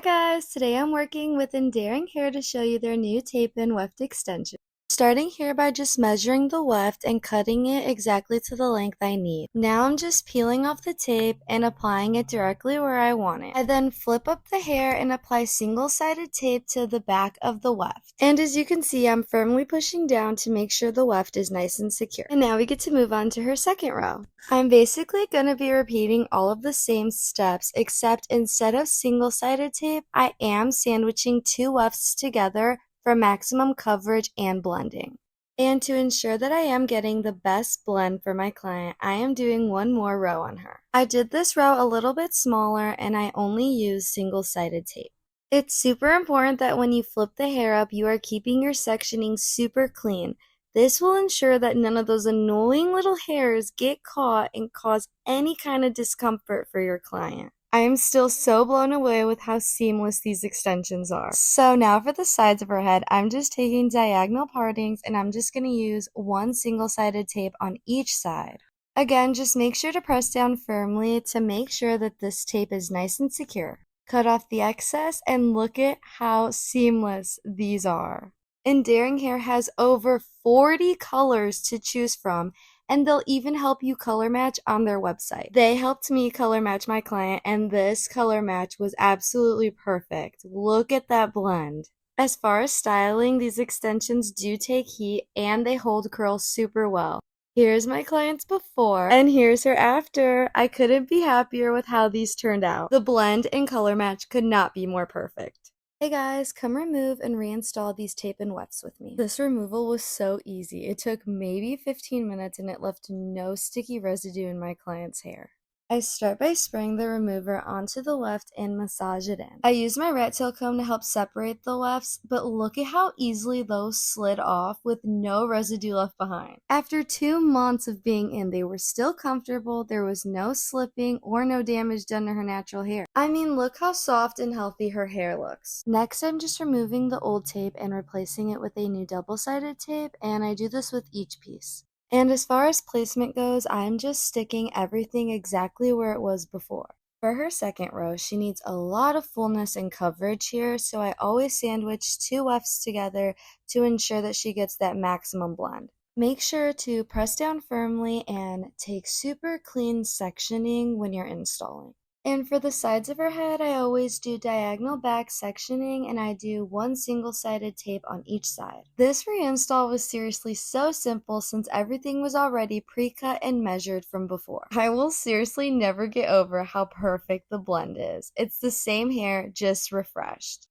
guys, today I'm working with Endaring Hair to show you their new tape and weft extension. Starting here by just measuring the weft and cutting it exactly to the length I need. Now I'm just peeling off the tape and applying it directly where I want it. I then flip up the hair and apply single-sided tape to the back of the weft. And as you can see, I'm firmly pushing down to make sure the weft is nice and secure. And now we get to move on to her second row. I'm basically going to be repeating all of the same steps, except instead of single-sided tape, I am sandwiching two wefts together for maximum coverage and blending. And to ensure that I am getting the best blend for my client, I am doing one more row on her. I did this row a little bit smaller and I only used single-sided tape. It's super important that when you flip the hair up, you are keeping your sectioning super clean. This will ensure that none of those annoying little hairs get caught and cause any kind of discomfort for your client. I am still so blown away with how seamless these extensions are. So now for the sides of her head, I'm just taking diagonal partings and I'm just going to use one single-sided tape on each side. Again, just make sure to press down firmly to make sure that this tape is nice and secure. Cut off the excess and look at how seamless these are. Endaring Hair has over 40 colors to choose from, and they'll even help you color match on their website. They helped me color match my client, and this color match was absolutely perfect. Look at that blend. As far as styling, these extensions do take heat and they hold curl super well. Here's my client's before, and here's her after. I couldn't be happier with how these turned out. The blend and color match could not be more perfect. Hey guys, come remove and reinstall these tape and wefts with me. This removal was so easy. It took maybe 15 minutes and it left no sticky residue in my client's hair. I start by spraying the remover onto the weft and massage it in. I use my rat tail comb to help separate the wefts, but look at how easily those slid off with no residue left behind. After 2 months of being in, they were still comfortable, there was no slipping or no damage done to her natural hair. I mean, look how soft and healthy her hair looks. Next, I'm just removing the old tape and replacing it with a new double-sided tape, and I do this with each piece. And as far as placement goes, I'm just sticking everything exactly where it was before. For her second row, she needs a lot of fullness and coverage here, so I always sandwich two wefts together to ensure that she gets that maximum blend. Make sure to press down firmly and take super clean sectioning when you're installing. And for the sides of her head, I always do diagonal back sectioning and I do one single-sided tape on each side. This reinstall was seriously so simple since everything was already pre-cut and measured from before. I will seriously never get over how perfect the blend is. It's the same hair, just refreshed.